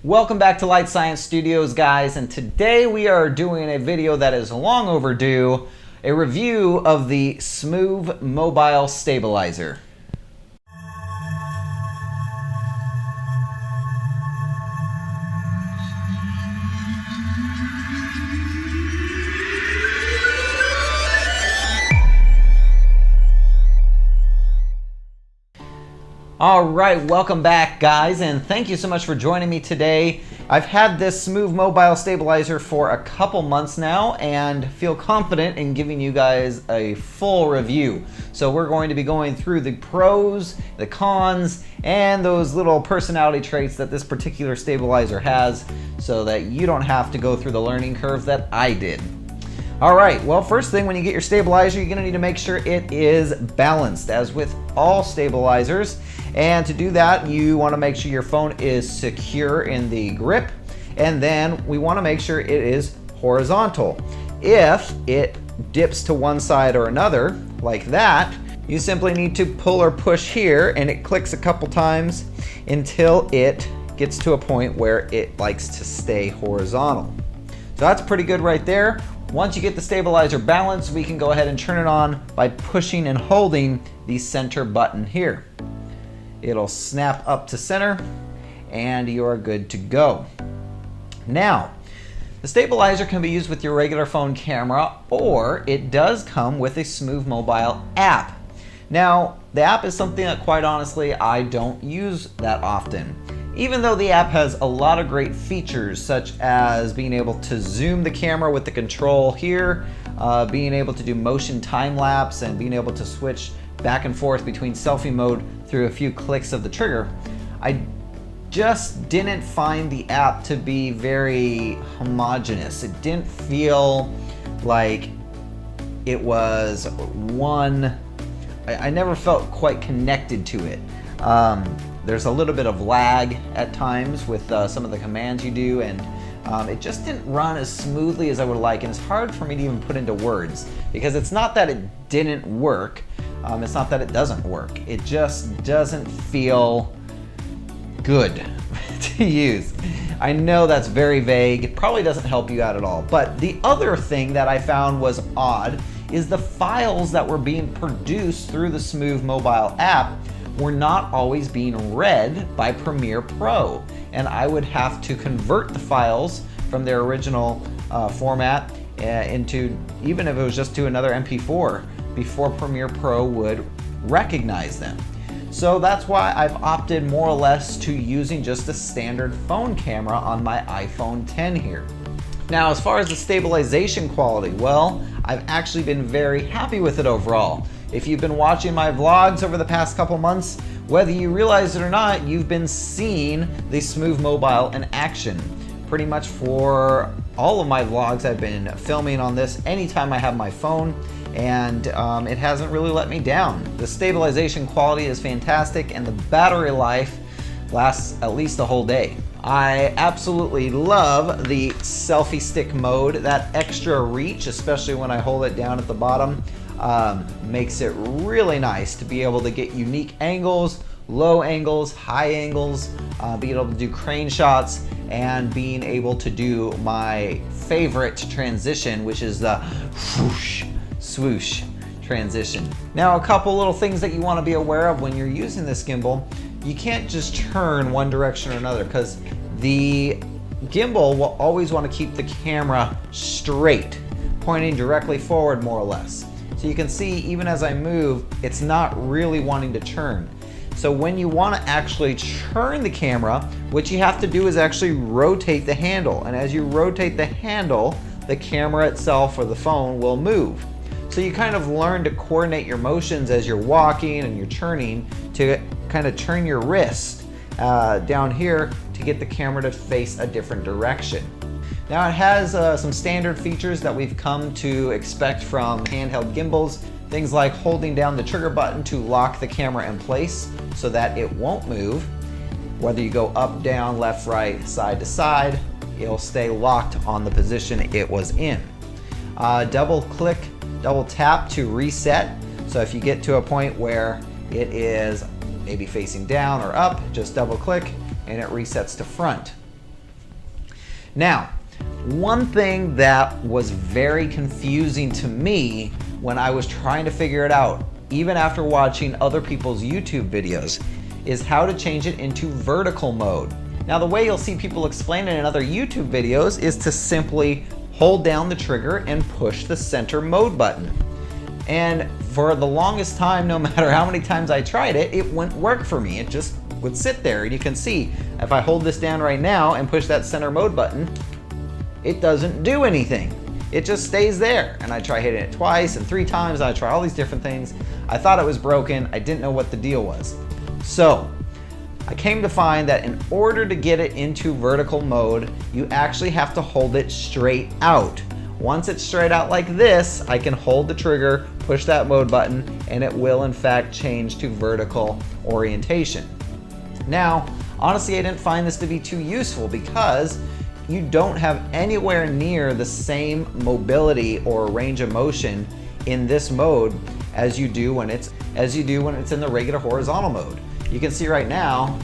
Welcome back to Light Science Studios, guys, and today we are doing a video that is long overdue, a review of the Smove mobile stabilizer. Alright, welcome back, guys, and thank you so much for joining me today. I've had this Smove mobile stabilizer for a couple months now and feel confident in giving you guys a full review. So we're going to be going through the pros, the cons, and those little personality traits that this particular stabilizer has so that you don't have to go through the learning curve that I did. Alright, well, first thing, when you get your stabilizer, you're going to need to make sure it is balanced, as with all stabilizers. And to do that, you want to make sure your phone is secure in the grip, and then we want to make sure it is horizontal. If it dips to one side or another, like that, you simply need to pull or push here, and it clicks a couple times until it gets to a point where it likes to stay horizontal. So that's pretty good right there. Once you get the stabilizer balanced, we can go ahead and turn it on by pushing and holding the center button here. It'll snap up to center and you're good to go. Now, the stabilizer can be used with your regular phone camera, or it does come with a Smove mobile app. Now, the app is something that, quite honestly, I don't use that often. Even though the app has a lot of great features, such as being able to zoom the camera with the control here, being able to do motion time lapse, and being able to switch back and forth between selfie mode through a few clicks of the trigger, I just didn't find the app to be very homogeneous. It didn't feel like it was one. I never felt quite connected to it. There's a little bit of lag at times with some of the commands you do, and it just didn't run as smoothly as I would like, and it's hard for me to even put into words, because it's not that it didn't work, it's not that it doesn't work, it just doesn't feel good to use. I know that's very vague, it probably doesn't help you out at all, but the other thing that I found was odd is the files that were being produced through the Smove mobile app were not always being read by Premiere Pro, and I would have to convert the files from their original format into, even if it was just to another MP4, before Premiere Pro would recognize them. So that's why I've opted more or less to using just a standard phone camera on my iPhone 10 here. Now, as far as the stabilization quality, well, I've actually been very happy with it overall. If you've been watching my vlogs over the past couple months, whether you realize it or not, you've been seeing the Smove mobile in action. Pretty much for all of my vlogs, I've been filming on this anytime I have my phone, and it hasn't really let me down. The stabilization quality is fantastic, and the battery life lasts at least a whole day. I absolutely love the selfie stick mode. That extra reach, especially when I hold it down at the bottom, makes it really nice to be able to get unique angles, low angles, high angles, being able to do crane shots, and being able to do my favorite transition, which is the whoosh, swoosh transition. Now, a couple little things that you want to be aware of when you're using this gimbal: you can't just turn one direction or another, because the gimbal will always want to keep the camera straight, pointing directly forward more or less. So you can see, even as I move, it's not really wanting to turn. So when you want to actually turn the camera, what you have to do is actually rotate the handle. And as you rotate the handle, the camera itself or the phone will move. So you kind of learn to coordinate your motions as you're walking and you're turning to kind of turn your wrist down here to get the camera to face a different direction. Now, it has some standard features that we've come to expect from handheld gimbals. Things like holding down the trigger button to lock the camera in place so that it won't move. Whether you go up, down, left, right, side to side, it'll stay locked on the position it was in. Double click, double tap to reset. So if you get to a point where it is maybe facing down or up, just double click and it resets to front. Now, one thing that was very confusing to me when I was trying to figure it out, even after watching other people's YouTube videos, is how to change it into vertical mode. Now, the way you'll see people explain it in other YouTube videos is to simply hold down the trigger and push the center mode button. And for the longest time, no matter how many times I tried it, it wouldn't work for me. It just would sit there. And you can see, if I hold this down right now and push that center mode button, it doesn't do anything. It just stays there. And I try hitting it twice and 3 times. I try all these different things. I thought it was broken. I didn't know what the deal was. So I came to find that in order to get it into vertical mode, you actually have to hold it straight out. Once it's straight out like this, I can hold the trigger, push that mode button, and it will in fact change to vertical orientation. Now, honestly, I didn't find this to be too useful because you don't have anywhere near the same mobility or range of motion in this mode as you do when it's in the regular horizontal mode. You can see right now,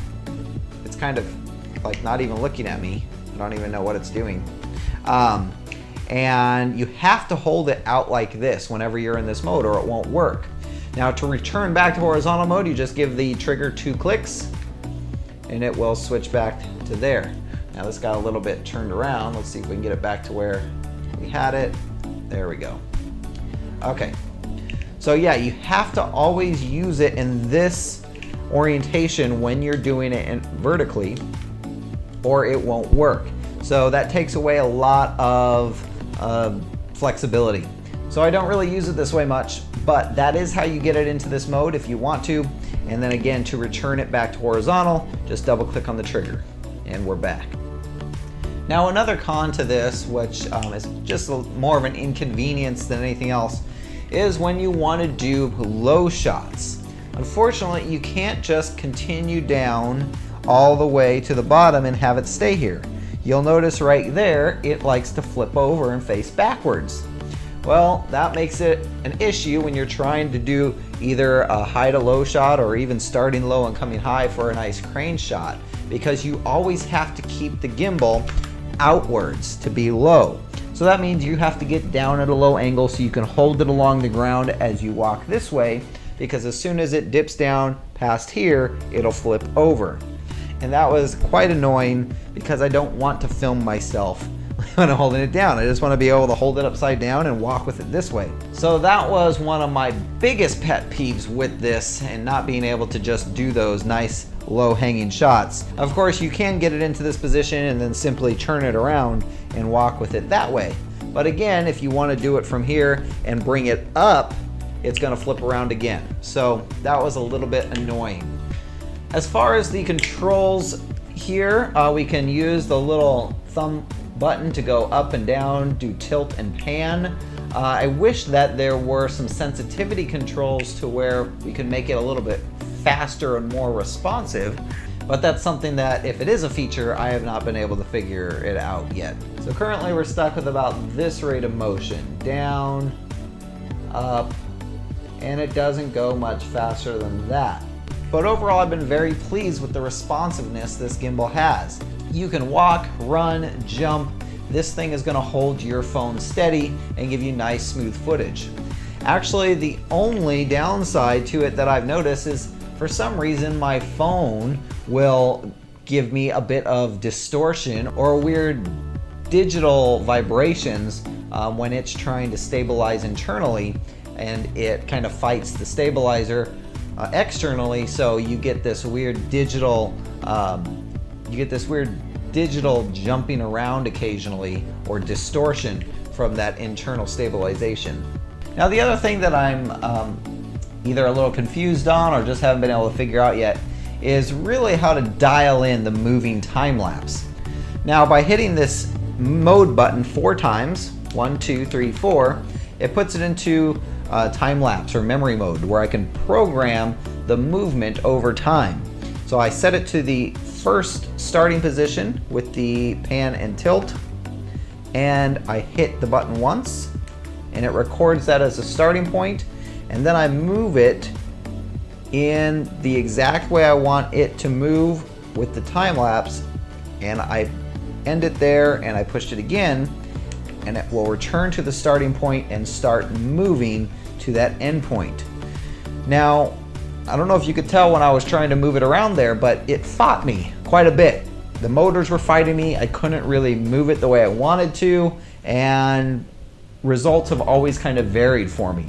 it's kind of like not even looking at me. I don't even know what it's doing. And you have to hold it out like this whenever you're in this mode or it won't work. Now, to return back to horizontal mode, you just give the trigger 2 clicks and it will switch back to there. Now this got a little bit turned around. Let's see if we can get it back to where we had it. There we go. Okay. So yeah, you have to always use it in this orientation when you're doing it vertically or it won't work. So that takes away a lot of flexibility. So I don't really use it this way much, but that is how you get it into this mode if you want to. And then again, to return it back to horizontal, just double click on the trigger and we're back. Now, another con to this, which is just more of an inconvenience than anything else, is when you want to do low shots. Unfortunately, you can't just continue down all the way to the bottom and have it stay here. You'll notice right there, it likes to flip over and face backwards. Well, that makes it an issue when you're trying to do either a high to low shot or even starting low and coming high for a nice crane shot, because you always have to keep the gimbal outwards to be low. So that means you have to get down at a low angle so you can hold it along the ground as you walk this way, because as soon as it dips down past here, it'll flip over. And that was quite annoying because I don't want to film myself when I'm holding it down. I just want to be able to hold it upside down and walk with it this way. So that was one of my biggest pet peeves with this, and not being able to just do those nice low hanging shots. Of course, you can get it into this position and then simply turn it around and walk with it that way. But again, if you want to do it from here and bring it up, it's going to flip around again. So that was a little bit annoying. As far as the controls here, we can use the little thumb button to go up and down, do tilt and pan. I wish that there were some sensitivity controls to where we could make it a little bit faster and more responsive, but that's something that, if it is a feature, I have not been able to figure it out yet. So currently we're stuck with about this rate of motion, down, up, and it doesn't go much faster than that. But overall, I've been very pleased with the responsiveness this gimbal has. You can walk, run, jump. This thing is going to hold your phone steady and give you nice, smooth footage. Actually, the only downside to it that I've noticed is, for some reason, my phone will give me a bit of distortion or weird digital vibrations when it's trying to stabilize internally, and it kind of fights the stabilizer externally, so you get this weird digital jumping around occasionally, or distortion from that internal stabilization. Now, the other thing that I'm either a little confused on or just haven't been able to figure out yet is really how to dial in the moving time lapse. Now, by hitting this mode button 4 times, 1, 2, 3, 4, it puts it into time lapse or memory mode, where I can program the movement over time. So I set it to the first starting position with the pan and tilt, and I hit the button once and it records that as a starting point, and then I move it in the exact way I want it to move with the time lapse, and I end it there and I pushed it again, and it will return to the starting point and start moving to that end point. Now, I don't know if you could tell when I was trying to move it around there, but it fought me quite a bit. The motors were fighting me. I couldn't really move it the way I wanted to, and results have always kind of varied for me.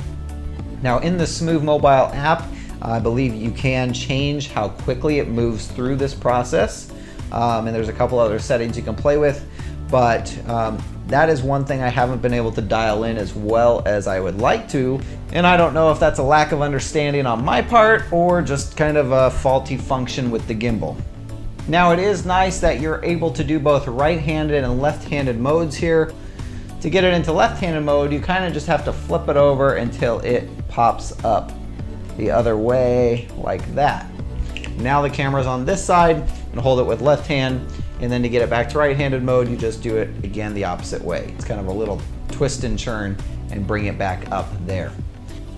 Now, in the Smove mobile app, I believe you can change how quickly it moves through this process, and there's a couple other settings you can play with, but that is one thing I haven't been able to dial in as well as I would like to, and I don't know if that's a lack of understanding on my part or just kind of a faulty function with the gimbal. Now, it is nice that you're able to do both right-handed and left-handed modes here. To get it into left-handed mode, you kind of just have to flip it over until it pops up the other way like that. Now the camera's on this side, and hold it with left hand, and then to get it back to right-handed mode, you just do it again the opposite way. It's kind of a little twist and churn and bring it back up there.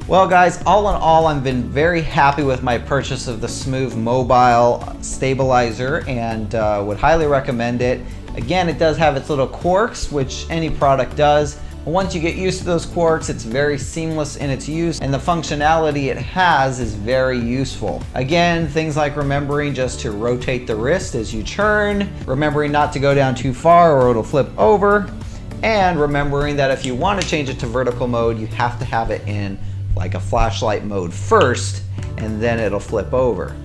Well guys, all in all, I've been very happy with my purchase of the Smove mobile stabilizer, and would highly recommend it. Again, it does have its little quirks, which any product does. But once you get used to those quirks, it's very seamless in its use, and the functionality it has is very useful. Again, things like remembering just to rotate the wrist as you turn, remembering not to go down too far or it'll flip over, and remembering that if you want to change it to vertical mode, you have to have it in like a flashlight mode first, and then it'll flip over.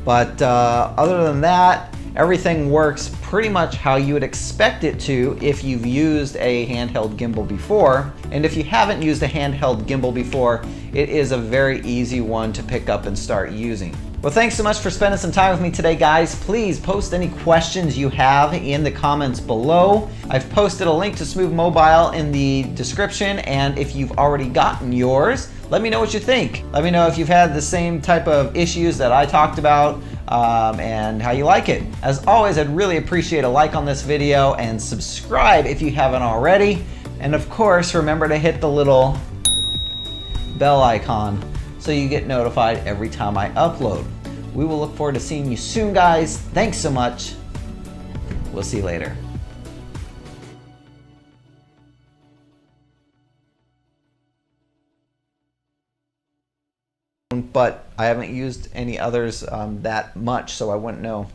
But other than that, everything works pretty much how you would expect it to if you've used a handheld gimbal before. And if you haven't used a handheld gimbal before, it is a very easy one to pick up and start using. Well, thanks so much for spending some time with me today, guys. Please post any questions you have in the comments below. I've posted a link to Smove Mobile in the description, and if you've already gotten yours, let me know what you think. Let me know if you've had the same type of issues that I talked about, and how you like it. As always, I'd really appreciate a like on this video and subscribe if you haven't already. And of course, remember to hit the little bell icon so you get notified every time I upload. We will look forward to seeing you soon, guys. Thanks so much. We'll see you later. But I haven't used any others that much, so I wouldn't know.